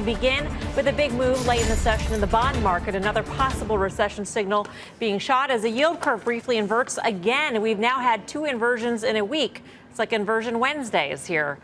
we begin with a big move late in the session in the bond market. Another possible recession signal being shot as the yield curve briefly inverts again. We've now had 2 inversions in a week. It's like Inversion Wednesday is here.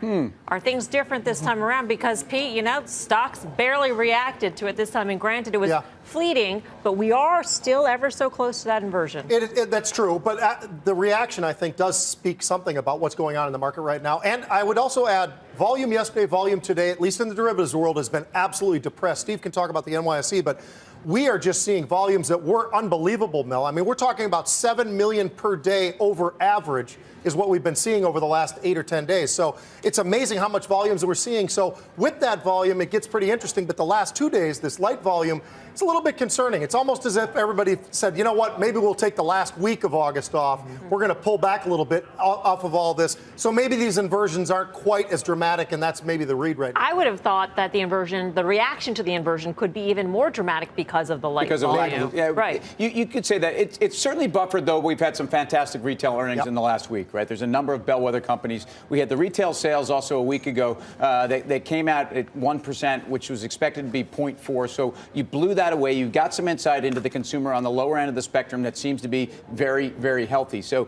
Are things different this time around? Because, Pete, you know, stocks barely reacted to it this time. And granted, it was fleeting, but we are still ever so close to that inversion. That's true. But the reaction, I think, does speak something about what's going on in the market right now. And I would also add volume yesterday, volume today, at least in the derivatives world, has been absolutely depressed. Steve can talk about the NYSE, but we are just seeing volumes that were unbelievable, Mel. I mean, we're talking about 7 million per day over average is what we've been seeing over the last 8 or 10 days. So it's amazing how much volumes that we're seeing. So with that volume, it gets pretty interesting. But the last 2 days, this light volume, it's a little bit concerning. It's almost as if everybody said, you know what, maybe we'll take the last week of August off. We're going to pull back a little bit off of all this. So maybe these inversions aren't quite as dramatic, and that's maybe the read right now. I would have thought that the inversion, the reaction to the inversion could be even more dramatic because of the light volume. Yeah, right. You could say that. It's certainly buffered, though. We've had some fantastic retail earnings in the last week, right? There's a number of bellwether companies. We had the retail sales also a week ago. They came out at 1%, which was expected to be 0.4. So you blew that away. You've got some insight into the consumer on the lower end of the spectrum that seems to be very, very healthy. So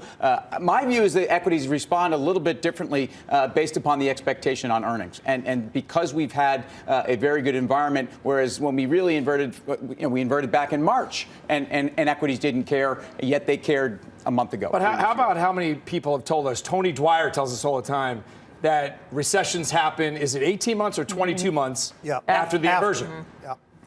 my view is that equities respond a little bit differently based upon the expectation on earnings. And because we've had a very good environment, whereas when we really inverted, we inverted back in March and equities didn't care, yet they cared a month ago. But how about how many people have told us? Tony Dwyer tells us all the time that recessions happen, is it 18 months or 22 months after the inversion?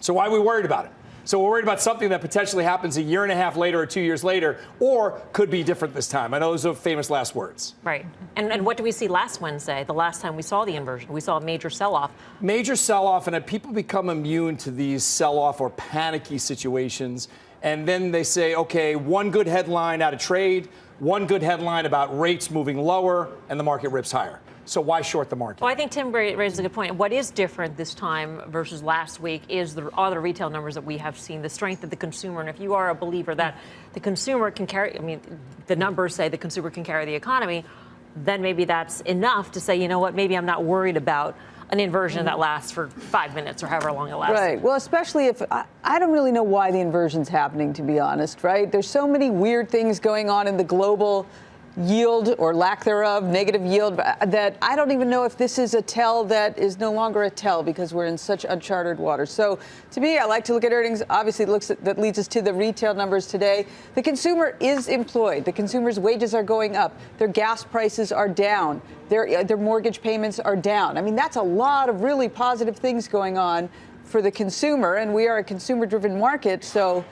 So why are we worried about it? So we're worried about something that potentially happens a year and a half later or 2 years later, or could be different this time. I know those are famous last words. Right. And what did we see last Wednesday, the last time we saw the inversion? We saw a major sell-off. Major sell-off, and people become immune to these sell-off or panicky situations. And then they say, okay, one good headline out of trade, one good headline about rates moving lower, and the market rips higher. So why short the market? Well, I think Tim raises a good point. What is different this time versus last week is all the retail numbers that we have seen, the strength of the consumer. And if you are a believer that the consumer can carry, I mean, the numbers say the consumer can carry the economy, then maybe that's enough to say, you know what, maybe I'm not worried about an inversion that lasts for 5 minutes or however long it lasts. Right. Well, especially if I don't really know why the inversion's happening, to be honest, right? There's so many weird things going on in the global yield or lack thereof, negative yield, that I don't even know if this is a tell that is no longer a tell because we're in such uncharted waters. So to me, I like to look at earnings. Obviously, that leads us to the retail numbers today. The consumer is employed. The consumer's wages are going up. Their gas prices are down. Their mortgage payments are down. I mean, that's a lot of really positive things going on for the consumer, and we are a consumer-driven market, so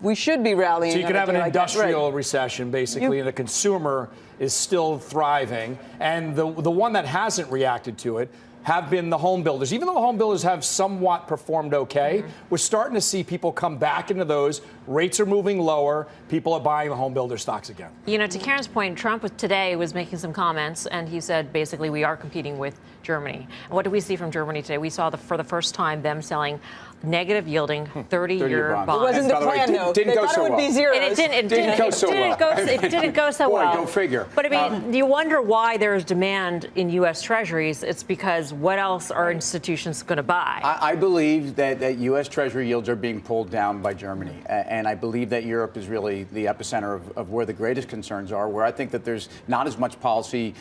we should be rallying. So you could have an industrial recession, basically, and the consumer is still thriving. And the one that hasn't reacted to it have been the home builders. Even though the home builders have somewhat performed okay, we're starting to see people come back into those. Rates are moving lower. People are buying the home builder stocks again. You know, to Karen's point, Trump today was making some comments, and he said basically we are competing with Germany. And what did we see from Germany today? We saw for the first time them selling negative yielding 30-year bonds. It wasn't the plan, though. Didn't go so well. It would be zeros. And it didn't go so well. Go figure. But I mean, you wonder why there's demand in U.S. Treasuries. It's because what else are institutions going to buy? I believe that U.S. Treasury yields are being pulled down by Germany. And I believe that Europe is really the epicenter of where the greatest concerns are, where I think that there's not as much policy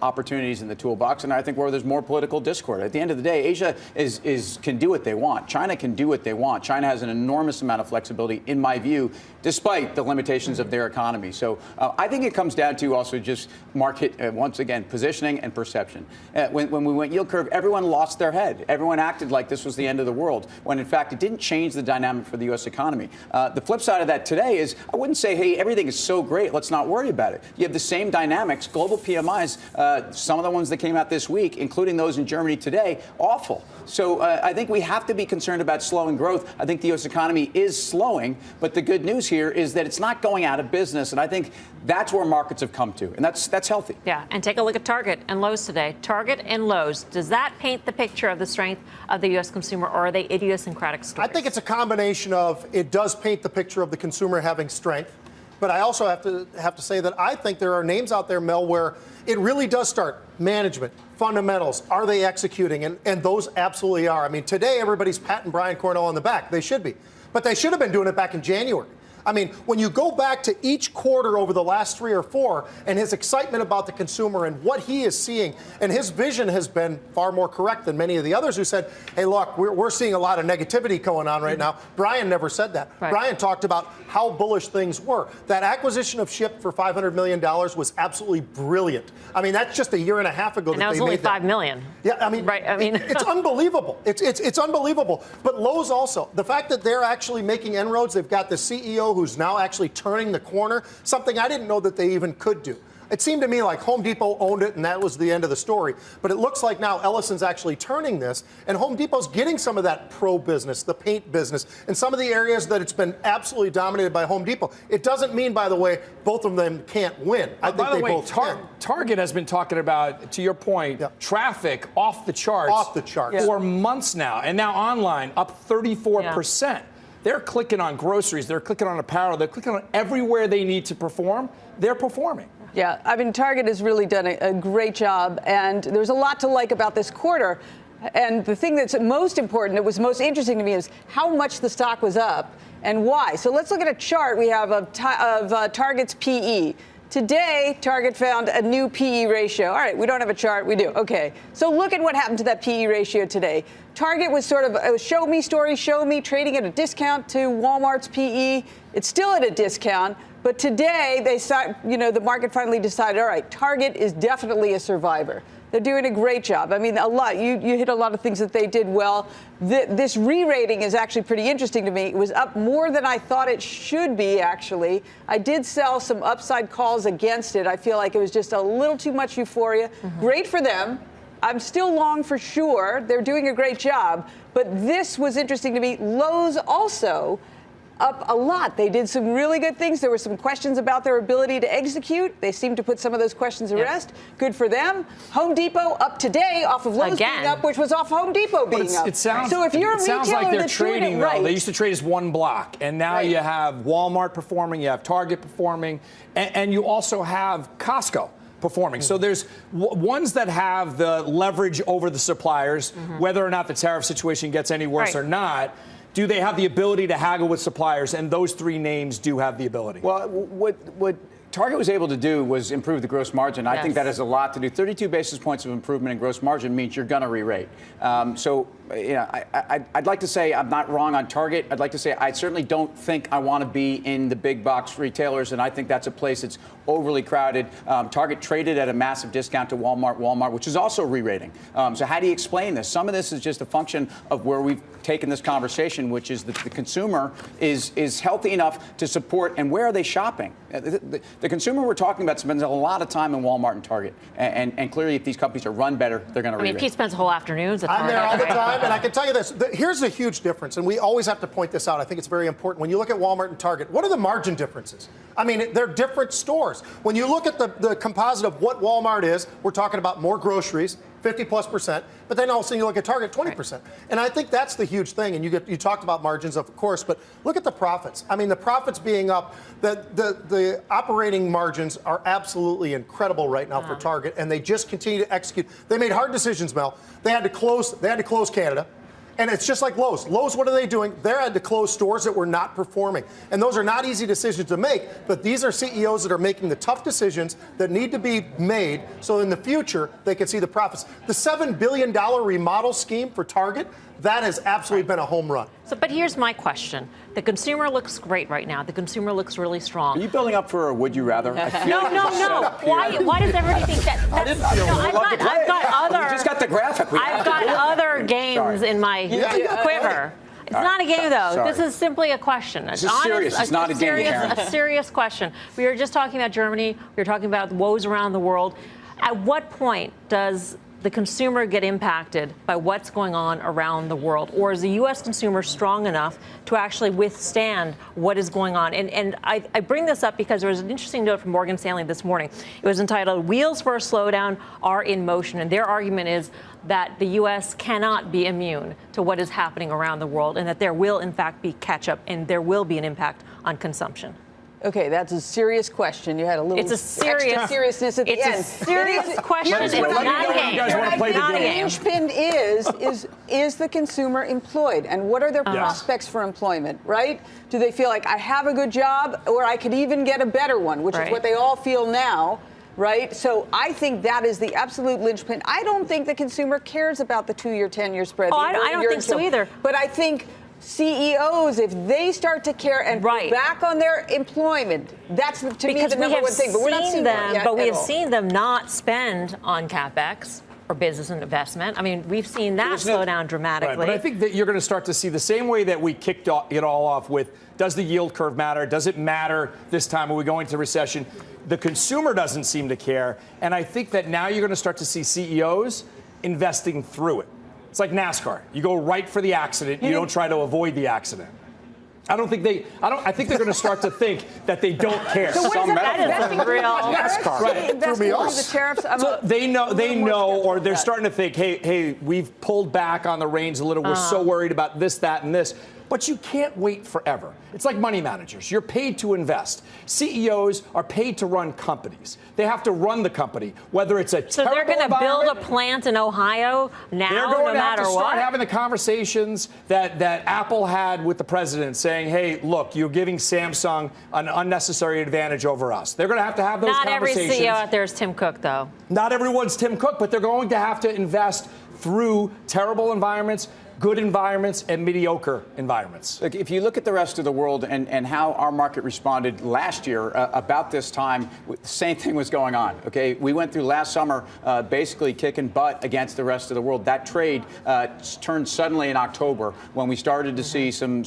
opportunities in the toolbox. And I think where there's more political discord. At the end of the day, Asia can do what they want. China can do what they want. China has an enormous amount of flexibility, in my view, despite the limitations of their economy. So I think it comes down to also just market, once again, positioning and perception. When we went yield curve, everyone lost their head. Everyone acted like this was the end of the world, when in fact it didn't change the dynamic for the U.S. economy. The flip side of that today is I wouldn't say, hey, everything is so great, let's not worry about it. You have the same dynamics. Global PMIs, some of the ones that came out this week, including those in Germany today, awful. So I think we have to be concerned about slowing growth. I think the U.S. economy is slowing, but the good news here is that it's not going out of business, and I think that's where markets have come to, and that's healthy. Yeah, and take a look at Target and Lowe's today. Target and Lowe's, does that paint the picture of the strength of the U.S. consumer, or are they idiosyncratic stories? I think it's a combination of it does paint the picture of the consumer having strength. But I also have to say that I think there are names out there, Mel, where it really does start management, fundamentals. Are they executing? And those absolutely are. I mean, today everybody's patting Brian Cornell on the back. They should be. But they should have been doing it back in January. I mean, when you go back to each quarter over the last 3 or 4 and his excitement about the consumer and what he is seeing, and his vision has been far more correct than many of the others who said, hey, look, we're seeing a lot of negativity going on right now. Brian never said that. Right. Brian talked about how bullish things were. That acquisition of Shipt for $500 million was absolutely brilliant. I mean, that's just a year and a half ago and that was they only made that. $5 million. Yeah, I mean, right. I mean, it's unbelievable. It's unbelievable. But Lowe's also, the fact that they're actually making inroads, they've got the CEO who's now actually turning the corner, something I didn't know that they even could do. It seemed to me like Home Depot owned it and that was the end of the story. But it looks like now Ellison's actually turning this, and Home Depot's getting some of that pro business, the paint business, in some of the areas that it's been absolutely dominated by Home Depot. It doesn't mean, by the way, both of them can't win. I think they both can. Target has been talking about, to your point, traffic off the charts. Off the charts. For months now. And now online, up 34%. Yeah. They're clicking on groceries. They're clicking on apparel. They're clicking on everywhere they need to perform. They're performing. Yeah, I mean, Target has really done a great job, and there's a lot to like about this quarter. And the thing that's most important, that was most interesting to me, is how much the stock was up and why. So let's look at a chart we have of Target's PE. Today, Target found a new PE ratio. All right, we don't have a chart. We do. Okay. So look at what happened to that PE ratio today. Target was sort of a show me story, show me, trading at a discount to Walmart's PE. It's still at a discount. But today, the market finally decided, all right, Target is definitely a survivor. They're doing a great job. I mean, a lot. You hit a lot of things that they did well. This re-rating is actually pretty interesting to me. It was up more than I thought it should be, actually. I did sell some upside calls against it. I feel like it was just a little too much euphoria. Great for them. I'm still long for sure. They're doing a great job. But this was interesting to me. Lowe's also up a lot. They did some really good things. There were some questions about their ability to execute. They seemed to put some of those questions to rest. Good for them. Home Depot up today off of Lowe's being up, which was off Home Depot being up. So if you're a retailer like they're that's trading, doing it right, they used to trade as one block, and now you have Walmart performing, you have Target performing, and you also have Costco performing. So there's ones that have the leverage over the suppliers, whether or not the tariff situation gets any worse or not. Do they have the ability to haggle with suppliers? And those 3 names do have the ability. Well, what Target was able to do was improve the gross margin. I think that has a lot to do. 32 basis points of improvement in gross margin means you're going to re-rate. So, I'd like to say I'm not wrong on Target. I'd like to say I certainly don't think I want to be in the big box retailers, and I think that's a place that's overly crowded. Target traded at a massive discount to Walmart, which is also re-rating. So how do you explain this? Some of this is just a function of where we've taken this conversation, which is that the consumer is healthy enough to support, and where are they shopping? The consumer we're talking about spends a lot of time in Walmart and Target, and clearly if these companies are run better, they're going to re-rate. He spends whole afternoons at I'm Target. there all the time, and I can tell you this. Here's a huge difference, and we always have to point this out. I think it's very important. When you look at Walmart and Target, what are the margin differences? I mean, they're different stores. When you look at the composite of what Walmart is, we're talking about more groceries, 50+%, but then also you look at Target, 20%. And I think that's the huge thing. And you talked about margins, of course, but look at the profits. I mean, the profits being up, the operating margins are absolutely incredible right now for Target, and they just continue to execute. They made hard decisions, Mel. They had to close Canada. And it's just like Lowe's. Lowe's, what are they doing? They had to close stores that were not performing. And those are not easy decisions to make, but these are CEOs that are making the tough decisions that need to be made so in the future they can see the profits. The $7 billion remodel scheme for Target, that has absolutely been a home run. So, but here's my question. The consumer looks great right now. The consumer looks really strong. Are you building up for a would you rather? No. Why does everybody think that? I didn't feel I've got other. We just got the graphic. I've got other games in my quiver. It's not a game, though. Sorry. This is simply a question. This is serious. It's not a game, Karen. A serious question. We were just talking about Germany. We were talking about woes around the world. At what point does the consumer get impacted by what's going on around the world? Or is the U.S. consumer strong enough to actually withstand what is going on? And I bring this up because there was an interesting note from Morgan Stanley this morning. It was entitled, "Wheels for a Slowdown Are in Motion." And their argument is that the U.S. cannot be immune to what is happening around the world, and that there will, in fact, be catch-up, and there will be an impact on consumption. Okay, that's a serious question. You had a little extra seriousness at the end. It's a serious question. It's not a game. You guys want to play the game? The linchpin is the consumer employed? And what are their prospects for employment, right? Do they feel like I have a good job or I could even get a better one, which is what they all feel now, right? So I think that is the absolute linchpin. I don't think the consumer cares about the 2-year, 10-year spread. Oh, I don't think so either. But I think CEOs, if they start to care and pull back on their employment, that's to me the number one thing. But we're not seeing them. But we have seen them not spend on capex or business and investment. I mean, we've seen that slow down dramatically. Right, but I think that you're going to start to see the same way that we kicked it all off with, does the yield curve matter? Does it matter this time? Are we going to recession? The consumer doesn't seem to care. And I think that now you're going to start to see CEOs investing through it. It's like NASCAR. You go right for the accident. You don't try to avoid the accident. I think they're going to start to think that they don't care. So that is a real NASCAR. Right. Through the tariffs. So they know, or they're starting to think, hey, we've pulled back on the reins a little. We're so worried about this, that, and this. But you can't wait forever. It's like money managers. You're paid to invest. CEOs are paid to run companies. They have to run the company, whether it's a So they're going to build a plant in Ohio now, they're going no to have matter to what? start having the conversations that Apple had with the president, saying, hey, look, you're giving Samsung an unnecessary advantage over us. They're going to have those conversations. Not every CEO out there is Tim Cook, though. Not everyone's Tim Cook, but they're going to have to invest through terrible environments, good environments, and mediocre environments. Look, if you look at the rest of the world and how our market responded last year about this time, the same thing was going on. Okay, we went through last summer basically kicking butt against the rest of the world. That trade turned suddenly in October when we started to see some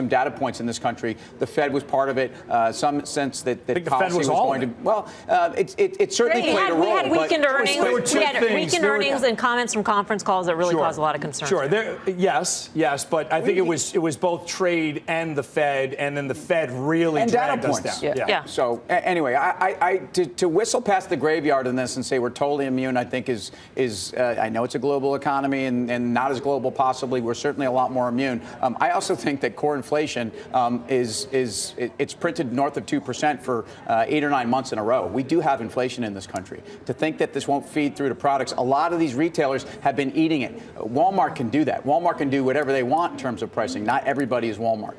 data points in this country. The Fed was part of it. Some sense that policy was going to. Well, it certainly played a role. We had weakened earnings. We had weakened earnings and comments from conference calls that really caused a lot of concern. Sure. Yes, but I think it was both trade and the Fed, and then the Fed really dragged us down. Yeah. So anyway, to whistle past the graveyard in this and say we're totally immune, I think is I know it's a global economy and not as global possibly. We're certainly a lot more immune. I also think that core inflation it's printed north of 2% for 8 or 9 months in a row. We do have inflation in this country. To think that this won't feed through to products, a lot of these retailers have been eating it. Walmart can do that. Walmart can do whatever they want in terms of pricing. Not everybody is Walmart.